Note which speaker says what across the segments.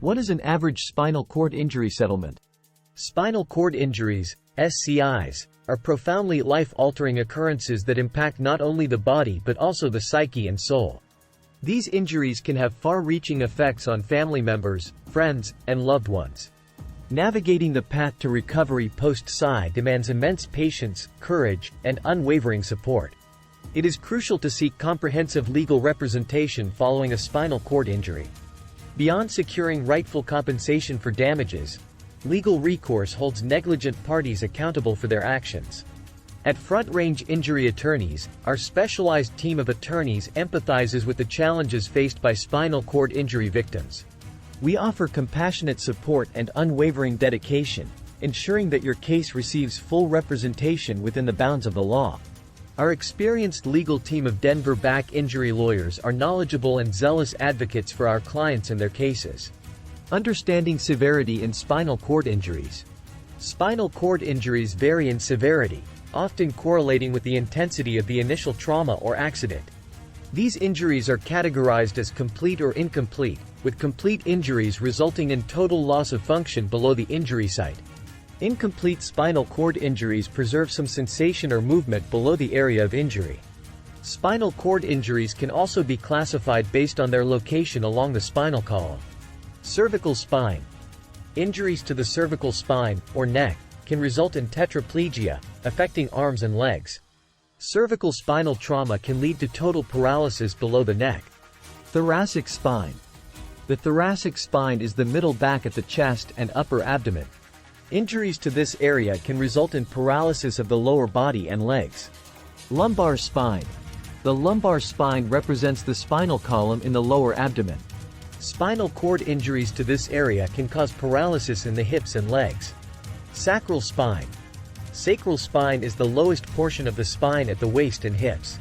Speaker 1: What is an average spinal cord injury settlement?
Speaker 2: Spinal cord injuries, SCIs, are profoundly life-altering occurrences that impact not only the body but also the psyche and soul. These injuries can have far-reaching effects on family members, friends, and loved ones. Navigating the path to recovery post-SCI demands immense patience, courage, and unwavering support. It is crucial to seek comprehensive legal representation following a spinal cord injury. Beyond securing rightful compensation for damages, legal recourse holds negligent parties accountable for their actions. At Front Range Injury Attorneys, our specialized team of attorneys empathizes with the challenges faced by spinal cord injury victims. We offer compassionate support and unwavering dedication, ensuring that your case receives full representation within the bounds of the law. Our experienced legal team of Denver back injury lawyers are knowledgeable and zealous advocates for our clients and their cases. Understanding severity in spinal cord injuries. Spinal cord injuries vary in severity, often correlating with the intensity of the initial trauma or accident. These injuries are categorized as complete or incomplete, with complete injuries resulting in total loss of function below the injury site. Incomplete spinal cord injuries preserve some sensation or movement below the area of injury. Spinal cord injuries can also be classified based on their location along the spinal column. Cervical spine. Injuries to the cervical spine, or neck, can result in tetraplegia, affecting arms and legs. Cervical spinal trauma can lead to total paralysis below the neck. Thoracic spine. The thoracic spine is the middle back at the chest and upper abdomen. Injuries to this area can result in paralysis of the lower body and legs. Lumbar spine. The lumbar spine represents the spinal column in the lower abdomen. Spinal cord injuries to this area can cause paralysis in the hips and legs. Sacral spine. Sacral spine is the lowest portion of the spine at the waist and hips.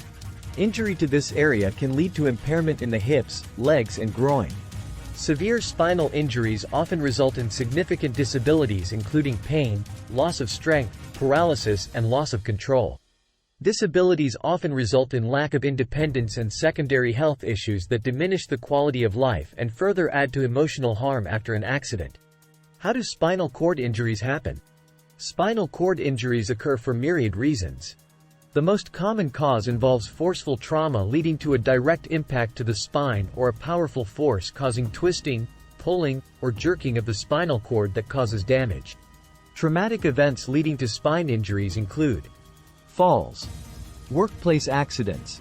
Speaker 2: Injury to this area can lead to impairment in the hips, legs, and groin. Severe spinal injuries often result in significant disabilities including pain, loss of strength, paralysis, and loss of control. Disabilities often result in lack of independence and secondary health issues that diminish the quality of life and further add to emotional harm after an accident. How do spinal cord injuries happen? Spinal cord injuries occur for myriad reasons. The most common cause involves forceful trauma leading to a direct impact to the spine or a powerful force causing twisting, pulling, or jerking of the spinal cord that causes damage. Traumatic events leading to spine injuries include falls, workplace accidents,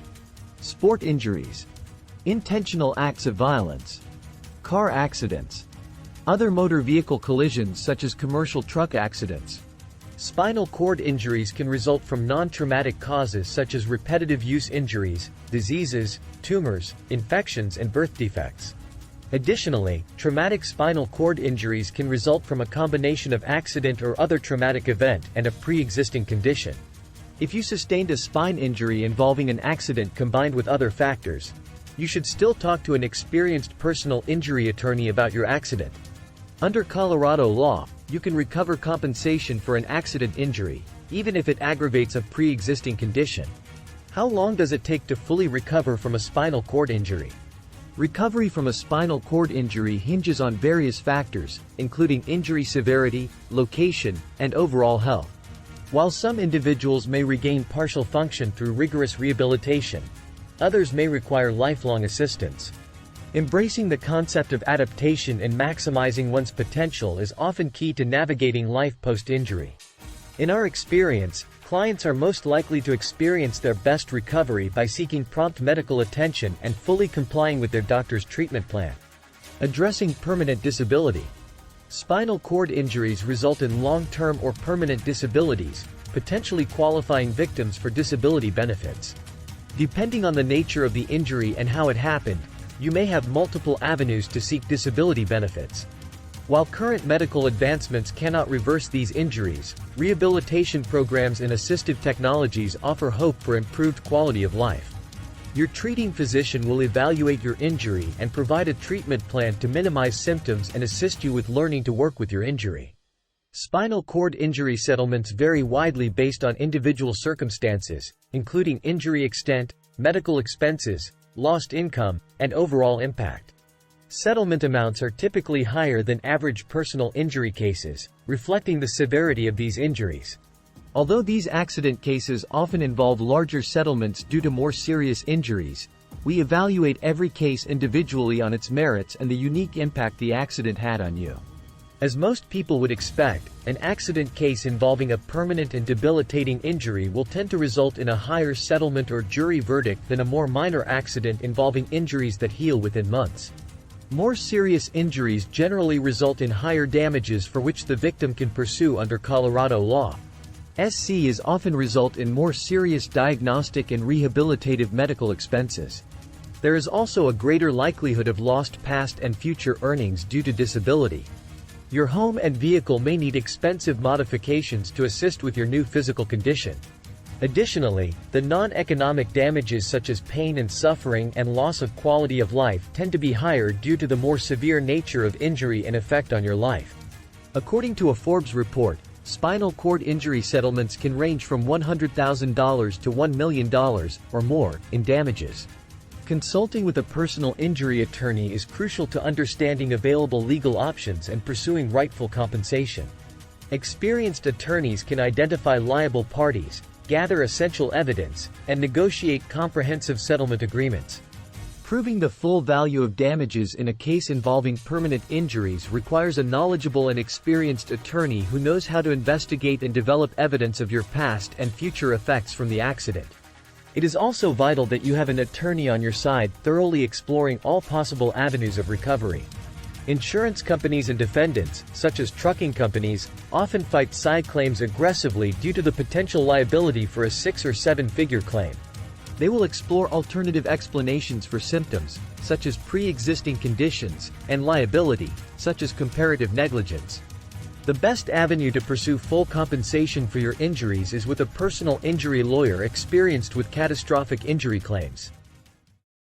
Speaker 2: sport injuries, intentional acts of violence, car accidents, other motor vehicle collisions such as commercial truck accidents. Spinal cord injuries can result from non-traumatic causes such as repetitive use injuries, diseases, tumors, infections, and birth defects. Additionally, traumatic spinal cord injuries can result from a combination of accident or other traumatic event and a pre-existing condition. If you sustained a spine injury involving an accident combined with other factors, you should still talk to an experienced personal injury attorney about your accident. Under Colorado law, you can recover compensation for an accident injury, even if it aggravates a pre-existing condition. How long does it take to fully recover from a spinal cord injury? Recovery from a spinal cord injury hinges on various factors, including injury severity, location, and overall health. While some individuals may regain partial function through rigorous rehabilitation, others may require lifelong assistance. Embracing the concept of adaptation and maximizing one's potential is often key to navigating life post-injury. In our experience, clients are most likely to experience their best recovery by seeking prompt medical attention and fully complying with their doctor's treatment plan. Addressing permanent disability. Spinal cord injuries result in long-term or permanent disabilities, potentially qualifying victims for disability benefits. Depending on the nature of the injury and how it happened, you may have multiple avenues to seek disability benefits. While current medical advancements cannot reverse these injuries, rehabilitation programs and assistive technologies offer hope for improved quality of life. Your treating physician will evaluate your injury and provide a treatment plan to minimize symptoms and assist you with learning to work with your injury. Spinal cord injury settlements vary widely based on individual circumstances, including injury extent, medical expenses, lost income, and overall impact. Settlement amounts are typically higher than average personal injury cases, reflecting the severity of these injuries.
Speaker 1: Although these accident cases often involve larger settlements due to more serious injuries, we evaluate every case individually on its merits and the unique impact the accident had on you.
Speaker 2: As most people would expect, an accident case involving a permanent and debilitating injury will tend to result in a higher settlement or jury verdict than a more minor accident involving injuries that heal within months. More serious injuries generally result in higher damages for which the victim can pursue under Colorado law.
Speaker 1: SCs often result in more serious diagnostic and rehabilitative medical expenses.
Speaker 2: There is also a greater likelihood of lost past and future earnings due to disability. Your home and vehicle may need expensive modifications to assist with your new physical condition. Additionally, the non-economic damages such as pain and suffering and loss of quality of life tend to be higher due to the more severe nature of injury and effect on your life.
Speaker 1: According to a Forbes report, spinal cord injury settlements can range from $100,000 to $1 million, or more, in damages. Consulting with a personal injury attorney is crucial to understanding available legal options and pursuing rightful compensation.
Speaker 2: Experienced attorneys can identify liable parties, gather essential evidence, and negotiate comprehensive settlement agreements.
Speaker 1: Proving the full value of damages in a case involving permanent injuries requires a knowledgeable and experienced attorney who knows how to investigate and develop evidence of your past and future effects from the accident.
Speaker 2: It is also vital that you have an attorney on your side thoroughly exploring all possible avenues of recovery. Insurance companies and defendants, such as trucking companies, often fight side claims aggressively due to the potential liability for a 6 or 7-figure claim.
Speaker 1: They will explore alternative explanations for symptoms, such as pre-existing conditions, and liability, such as comparative negligence.
Speaker 2: The best avenue to pursue full compensation for your injuries is with a personal injury lawyer experienced with catastrophic injury claims.